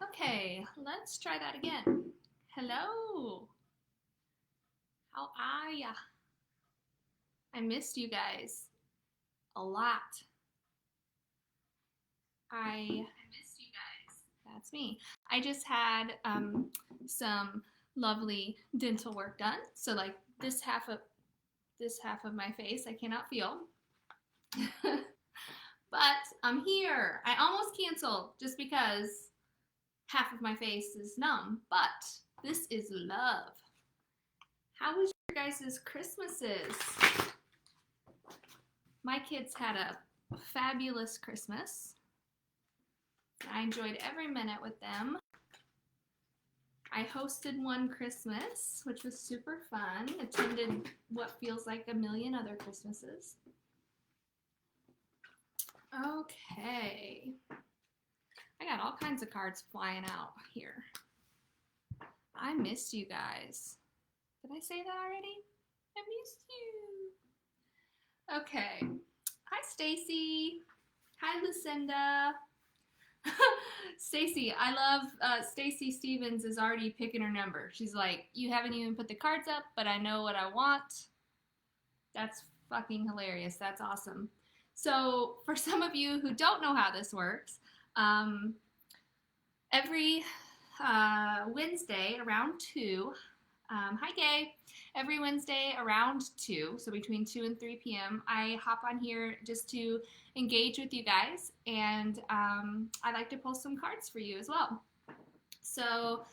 Okay, let's try that again. Hello. How are ya? I missed you guys a lot. I missed you guys. That's me. I just had some lovely dental work done. So like this half of my face I cannot feel. But I'm here. I almost canceled just because half of my face is numb, but this is love. How was your guys' Christmases? My kids had a fabulous Christmas. I enjoyed every minute with them. I hosted one Christmas, which was super fun. Attended what feels like a million other Christmases. Okay. I got all kinds of cards flying out here. I missed you guys. Did I say that already? I missed you. Okay. Hi, Stacy. Hi, Lucinda. Stacy, I love Stacy Stevens is already picking her number. She's like, you haven't even put the cards up, but I know what I want. That's fucking hilarious. That's awesome. So for some of you who don't know how this works, every Wednesday around 2, hi Gay, every Wednesday around 2, so between 2 and 3 p.m., I hop on here just to engage with you guys, and I like to pull some cards for you as well. So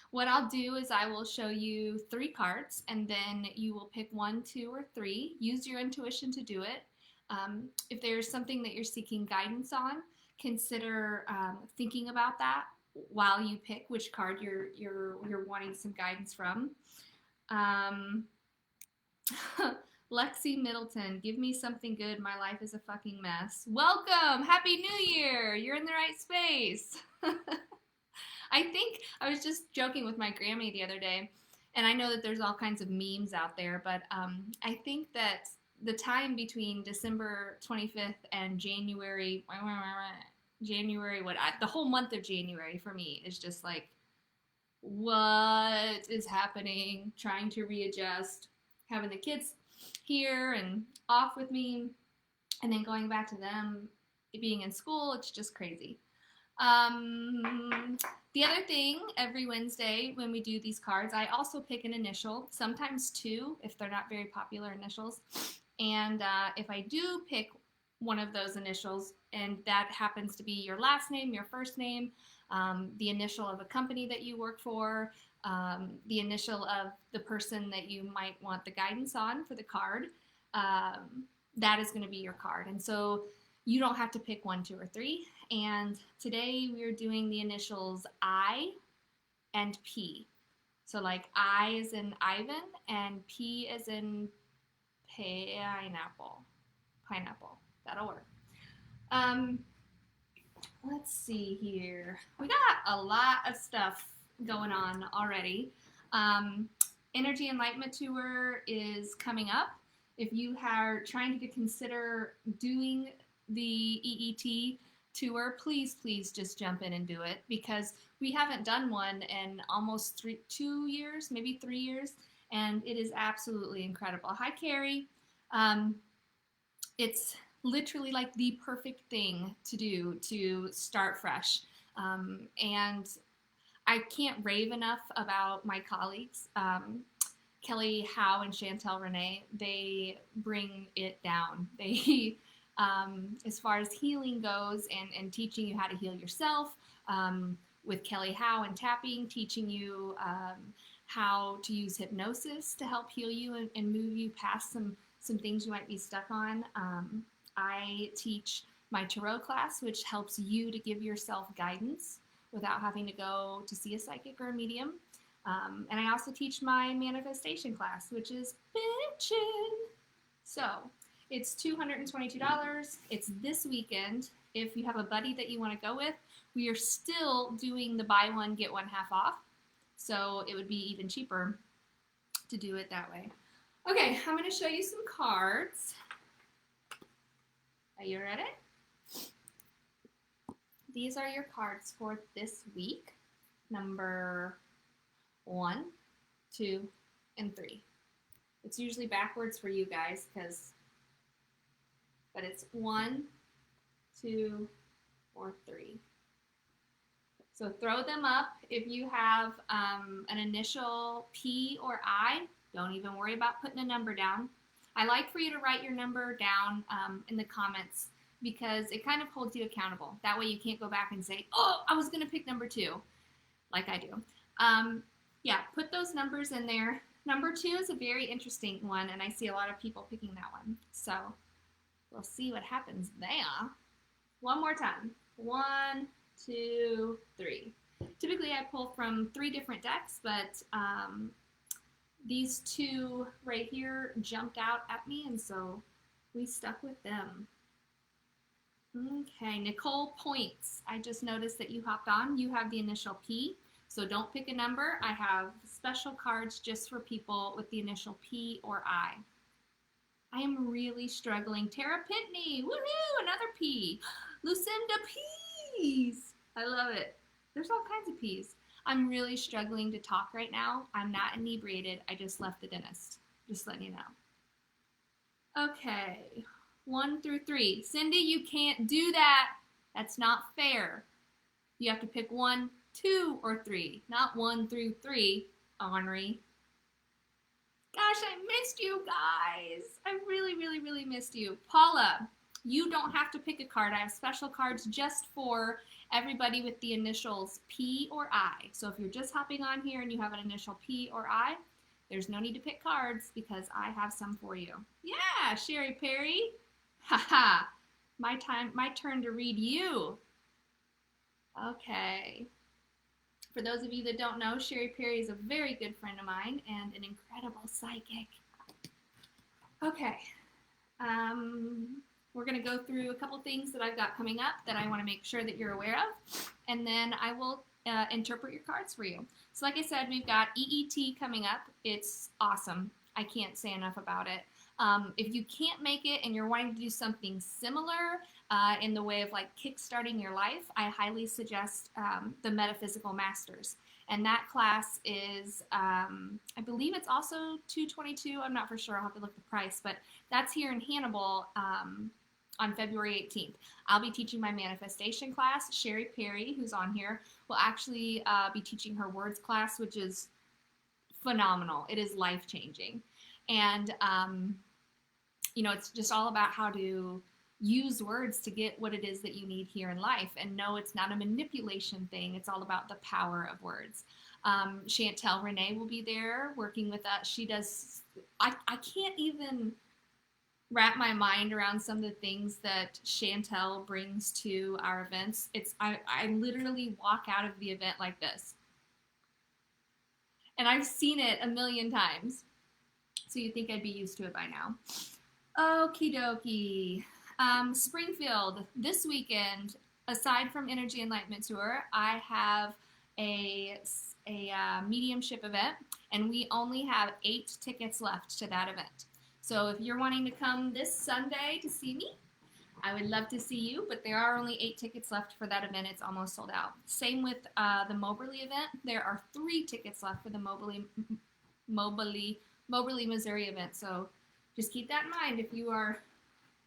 what I'll do is I will show you 3 cards, and then you will pick 1, 2, or 3. Use your intuition to do it. If there's something that you're seeking guidance on, consider thinking about that while you pick which card you're wanting some guidance from. Lexi Middleton, give me something good. My life is a fucking mess. Welcome! Happy New Year! You're in the right space. I think I was just joking with my Grammy the other day, and I know that there's all kinds of memes out there, but I think that the time between December 25th and January, the whole month of January for me is just like, what is happening? Trying to readjust, having the kids here and off with me, and then going back to them being in school. It's just crazy. The other thing, every Wednesday when we do these cards, I also pick an initial, sometimes 2 if they're not very popular initials. And if I do pick one of those initials, and that happens to be your last name, your first name, the initial of a company that you work for, the initial of the person that you might want the guidance on for the card, that is going to be your card. And so you don't have to pick 1, 2, or 3. And today we're doing the initials I and P. So like I is in Ivan and P is in pineapple. That'll work. Let's see here. We got a lot of stuff going on already. Energy Enlightenment Tour is coming up. If you are trying to consider doing the EET tour, please just jump in and do it, because we haven't done one in almost 2 years, maybe 3 years, and it is absolutely incredible. Hi, Carrie. It's literally like the perfect thing to do to start fresh. And I can't rave enough about my colleagues. Kelly Howe and Chantel Renee, they bring it down. They, as far as healing goes and teaching you how to heal yourself, with Kelly Howe and tapping, teaching you how to use hypnosis to help heal you and move you past some things you might be stuck on. I teach my tarot class, which helps you to give yourself guidance without having to go to see a psychic or a medium. And I also teach my manifestation class, which is bitchin'. So it's $222. It's this weekend. If you have a buddy that you want to go with, we are still doing the buy one, get one half off. So it would be even cheaper to do it that way. Okay, I'm going to show you some cards. Are you ready? These are your cards for this week. Number 1, 2, and 3. It's usually backwards for you guys but it's 1, 2, or 3. So throw them up. If you have an initial P or I, don't even worry about putting a number down. I like for you to write your number down in the comments because it kind of holds you accountable. That way you can't go back and say, oh, I was going to pick number 2, like I do. Yeah, put those numbers in there. Number 2 is a very interesting one, and I see a lot of people picking that one. So we'll see what happens there. One more time. 1, 2, 3. Typically I pull from 3 different decks, but these 2 right here jumped out at me, and so we stuck with them. Okay, Nicole Points. I just noticed that you hopped on. You have the initial P, so don't pick a number. I have special cards just for people with the initial P or I. I am really struggling. Tara Pitney, woohoo, another P. Lucinda P's. I love it. There's all kinds of P's. I'm really struggling to talk right now. I'm not inebriated. I just left the dentist. Just letting you know. Okay, 1 through 3. Cindy, you can't do that. That's not fair. You have to pick 1, 2, or 3, not 1 through 3, Henri. Gosh, I missed you guys. I really, really, really missed you. Paula, you don't have to pick a card. I have special cards just for everybody with the initials P or I. So if you're just hopping on here and you have an initial P or I, there's no need to pick cards because I have some for you. Yeah, Sherry Perry. Haha. My turn to read you. Okay. For those of you that don't know, Sherry Perry is a very good friend of mine and an incredible psychic. Okay. We're going to go through a couple things that I've got coming up that I want to make sure that you're aware of, and then I will interpret your cards for you. So like I said, we've got EET coming up. It's awesome. I can't say enough about it. If you can't make it and you're wanting to do something similar in the way of like kickstarting your life, I highly suggest the Metaphysical Masters. And that class is, I believe it's also $222. I'm not for sure. I'll have to look the price, but that's here in Hannibal on February 18th. I'll be teaching my manifestation class. Sherry Perry, who's on here, will actually be teaching her words class, which is phenomenal. It is life-changing. And, you know, it's just all about how to use words to get what it is that you need here in life. And no, it's not a manipulation thing. It's all about the power of words. Chantel Renee will be there working with us. She does, I can't even wrap my mind around some of the things that Chantel brings to our events. I literally walk out of the event like this. And I've seen it a million times. So you'd think I'd be used to it by now. Okie dokie. Springfield, this weekend, aside from Energy Enlightenment Tour, I have a mediumship event, and we only have 8 tickets left to that event. So if you're wanting to come this Sunday to see me, I would love to see you, but there are only 8 tickets left for that event. It's almost sold out. Same with the Moberly event. There are 3 tickets left for the Moberly, Missouri event. So just keep that in mind. If you are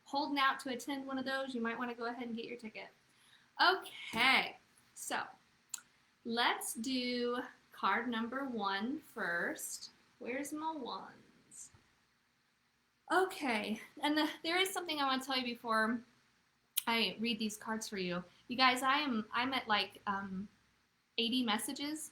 holding out to attend one of those, you might want to go ahead and get your ticket. Okay, so let's do card number 1 first. Where's my ones? Okay, and there is something I want to tell you before I read these cards for you. You guys, I'm at like 80 messages,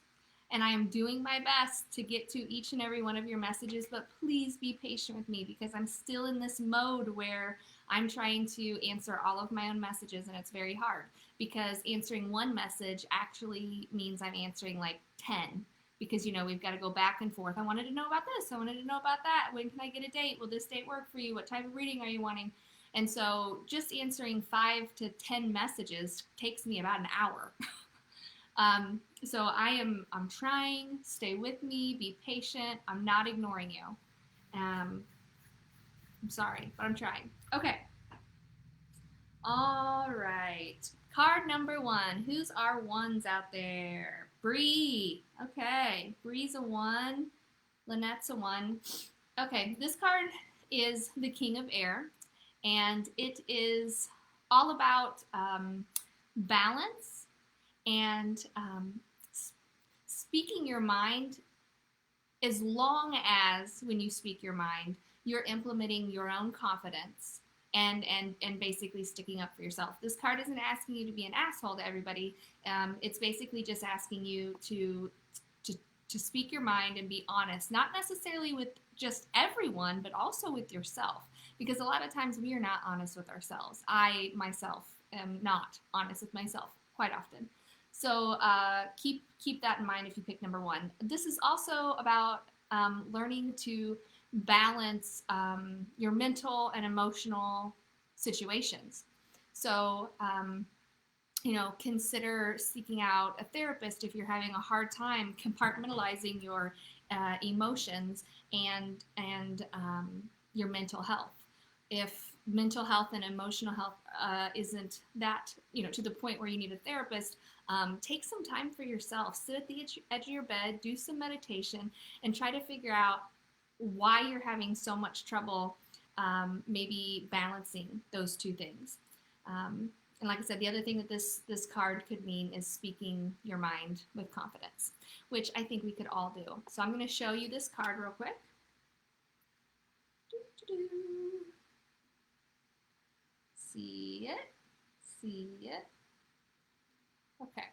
and I am doing my best to get to each and every one of your messages, but please be patient with me because I'm still in this mode where I'm trying to answer all of my own messages, and it's very hard because answering one message actually means I'm answering like 10 because, you know, we've got to go back and forth. I wanted to know about this. I wanted to know about that. When can I get a date? Will this date work for you? What type of reading are you wanting? And so just answering 5 to 10 messages takes me about an hour. So I'm trying, stay with me, be patient. I'm not ignoring you. I'm sorry, but I'm trying. Okay. All right. Card number one. Who's our ones out there? Bree. Okay, Bree's a one. Lynette's a one. Okay, this card is the King of Air, and it is all about balance and speaking your mind, as long as when you speak your mind, you're implementing your own confidence and basically sticking up for yourself. This card isn't asking you to be an asshole to everybody. It's basically just asking you to speak your mind and be honest, not necessarily with just everyone, but also with yourself. Because a lot of times we are not honest with ourselves. I myself am not honest with myself quite often. So keep that in mind if you pick number one. This is also about learning to balance your mental and emotional situations. So consider seeking out a therapist if you're having a hard time compartmentalizing your emotions and your mental health. If mental health and emotional health isn't that, to the point where you need a therapist, take some time for yourself. Sit at the edge of your bed, do some meditation, and try to figure out why you're having so much trouble maybe balancing those two things. And like I said, the other thing that this card could mean is speaking your mind with confidence, which I think we could all do. So I'm going to show you this card real quick. See it? See it? Okay.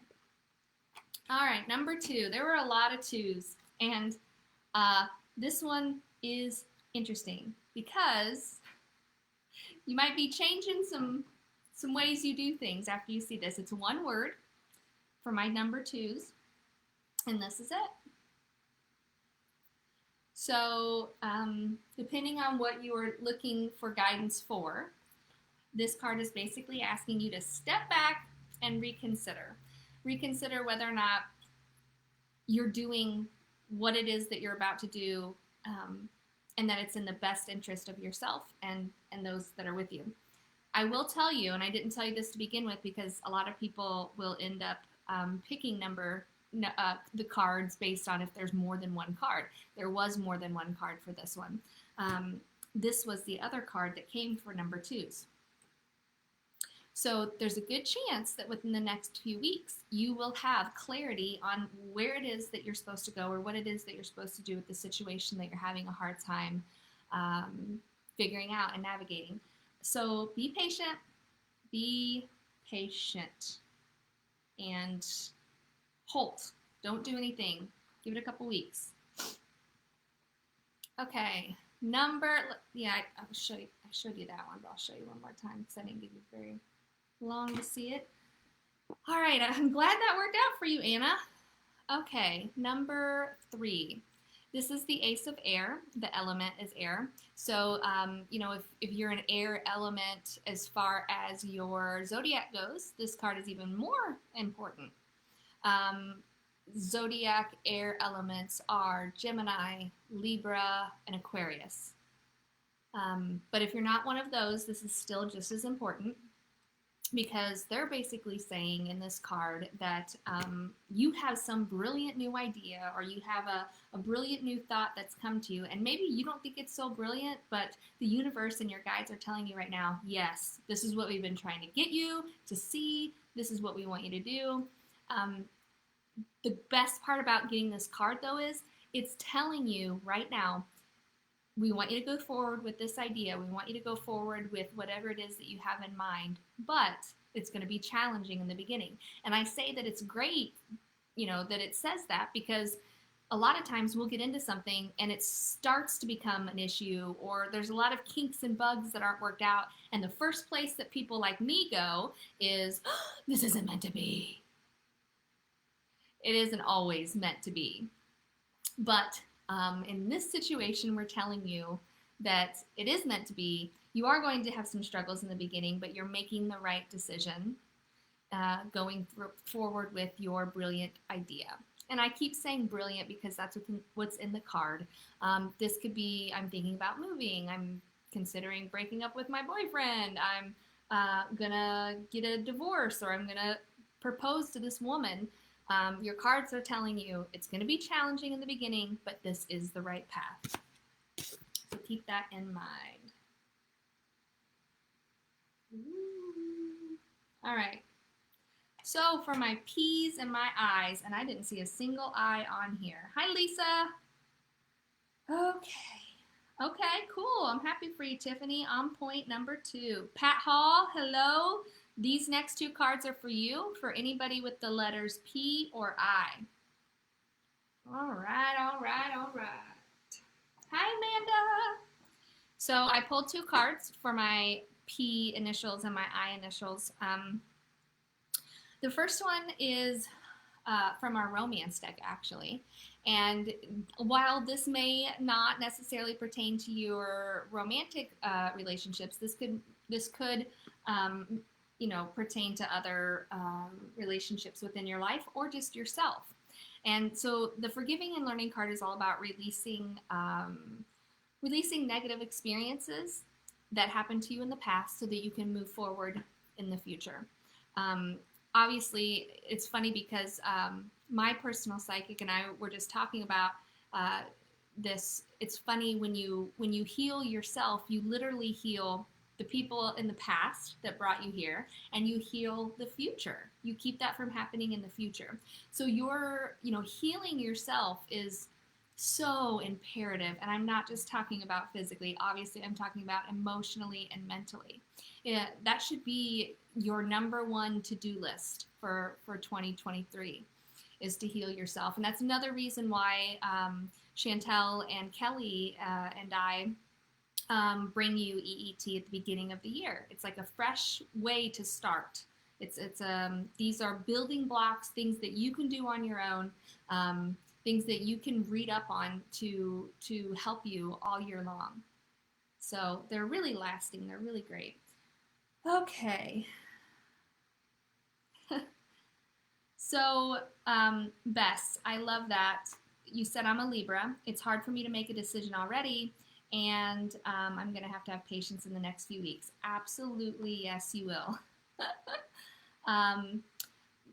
All right, number two. There were a lot of twos, and this one is interesting because you might be changing some ways you do things after you see this. It's one word for my number twos, and this is it. So depending on what you are looking for guidance for, this card is basically asking you to step back and reconsider. Reconsider whether or not you're doing what it is that you're about to do, and that it's in the best interest of yourself and those that are with you. I will tell you, and I didn't tell you this to begin with because a lot of people will end up picking the cards based on if there's more than one card. There was more than one card for this one. This was the other card that came for number twos. So there's a good chance that within the next few weeks, you will have clarity on where it is that you're supposed to go or what it is that you're supposed to do with the situation that you're having a hard time figuring out and navigating. So be patient, and hold. Don't do anything. Give it a couple weeks. Okay, I showed you that one, but I'll show you one more time because I didn't give you very long to see it. All right, I'm glad that worked out for you, Anna. Okay, number three. This is the Ace of Air. The element is air. So, if you're an air element as far as your zodiac goes, this card is even more important. Zodiac air elements are Gemini, Libra, and Aquarius. But if you're not one of those, this is still just as important, because they're basically saying in this card that you have some brilliant new idea, or you have a brilliant new thought that's come to you, and maybe you don't think it's so brilliant, but the universe and your guides are telling you right now, yes, this is what we've been trying to get you to see, this is what we want you to do. The best part about getting this card, though, is it's telling you right now, we want you to go forward with this idea. We want you to go forward with whatever it is that you have in mind, but it's going to be challenging in the beginning. And I say that it's great, that it says that, because a lot of times we'll get into something and it starts to become an issue, or there's a lot of kinks and bugs that aren't worked out. And the first place that people like me go is, oh, this isn't meant to be. It isn't always meant to be. But in this situation, we're telling you that it is meant to be. You are going to have some struggles in the beginning, but you're making the right decision going forward with your brilliant idea. And I keep saying brilliant because that's what's in the card. This could be, I'm thinking about moving. I'm considering breaking up with my boyfriend. I'm gonna get a divorce, or I'm gonna propose to this woman, your cards are telling you it's going to be challenging in the beginning, but this is the right path. So keep that in mind. Ooh. All right. So for my P's and my I's, and I didn't see a single I on here. Hi, Lisa. Okay. Okay, cool. I'm happy for you, Tiffany. On point number 2. Pat Hall, hello. These next 2 cards are for you, for anybody with the letters P or I. All right, all right, all right. Hi, Amanda. So I pulled 2 cards for my P initials and my I initials. The first one is from our romance deck, actually. And while this may not necessarily pertain to your romantic relationships, this could pertain to other relationships within your life or just yourself. And so the Forgiving and Learning card is all about releasing negative experiences that happened to you in the past so that you can move forward in the future. Obviously, it's funny because my personal psychic and I were just talking about this. It's funny when you heal yourself, you literally heal the people in the past that brought you here, and you heal the future. You keep that from happening in the future. So you're, healing yourself is so imperative. And I'm not just talking about physically. Obviously, I'm talking about emotionally and mentally. That should be your number 1 to-do list for 2023 is to heal yourself. And that's another reason why Chantel and Kelly and I bring you EET at the beginning of the year. It's like a fresh way to start. These are building blocks, things that you can do on your own, things that you can read up on to help you all year long. So they're really lasting. They're really great. Okay. So, Bess, I love that. You said I'm a Libra. It's hard for me to make a decision already, and I'm going to have patience in the next few weeks. Absolutely, yes, you will.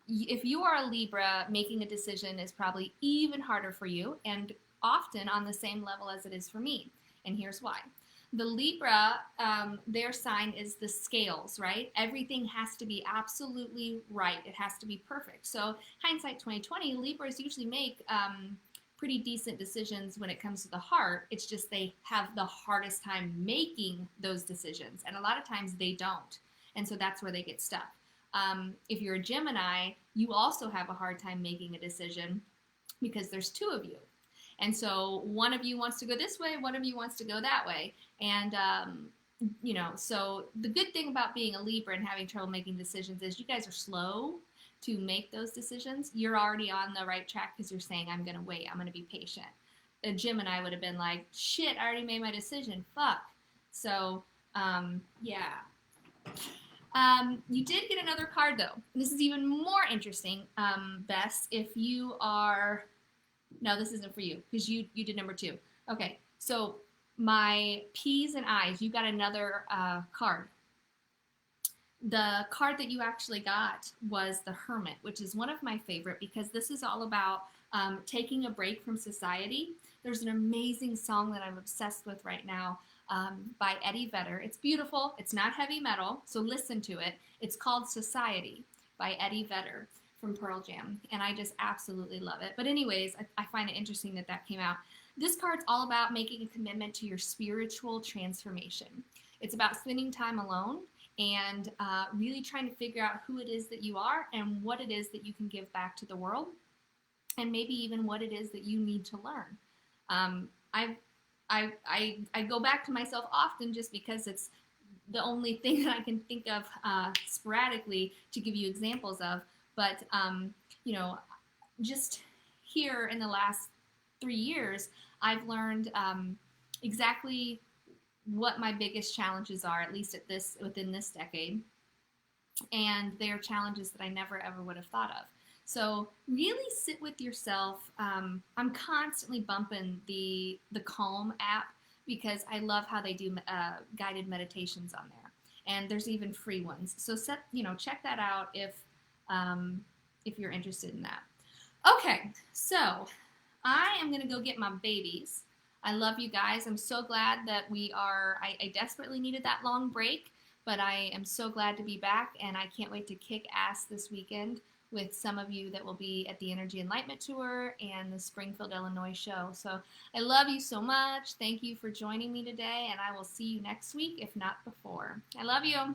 If you are a Libra, making a decision is probably even harder for you, and often on the same level as it is for me. And here's why. The Libra, their sign is the scales, right? Everything has to be absolutely right. It has to be perfect. So hindsight 2020, Libras usually make pretty decent decisions when it comes to the heart. It's just they have the hardest time making those decisions. And a lot of times they don't. And so that's where they get stuck. If you're a Gemini, you also have a hard time making a decision because there's 2 of you. And so one of you wants to go this way, one of you wants to go that way. And, so the good thing about being a Libra and having trouble making decisions is you guys are slow to make those decisions. You're already on the right track because you're saying, I'm going to wait, I'm going to be patient. A Gemini would have been like, shit, I already made my decision, fuck. So, yeah. You did get another card, though. This is even more interesting, Bess, if you are... No, this isn't for you because you did number 2. Okay, so my P's and I's, you got another card. The card that you actually got was the Hermit, which is one of my favorite because this is all about taking a break from society. There's an amazing song that I'm obsessed with right now by Eddie Vedder. It's beautiful. It's not heavy metal, so listen to it. It's called Society by Eddie Vedder from Pearl Jam, and I just absolutely love it. But anyways, I find it interesting that came out. This card's all about making a commitment to your spiritual transformation. It's about spending time alone and really trying to figure out who it is that you are and what it is that you can give back to the world, and maybe even what it is that you need to learn. I go back to myself often just because it's the only thing that I can think of sporadically to give you examples of. But, just here in the last 3 years, I've learned exactly what my biggest challenges are, at least within this decade. And they are challenges that I never, ever would have thought of. So really sit with yourself. I'm constantly bumping the Calm app because I love how they do guided meditations on there. And there's even free ones. So check that out if if you're interested in that. Okay, so I am going to go get my babies. I love you guys. I'm so glad that I desperately needed that long break, but I am so glad to be back, and I can't wait to kick ass this weekend with some of you that will be at the Energy Enlightenment Tour and the Springfield, Illinois show. So I love you so much. Thank you for joining me today, and I will see you next week, if not before. I love you.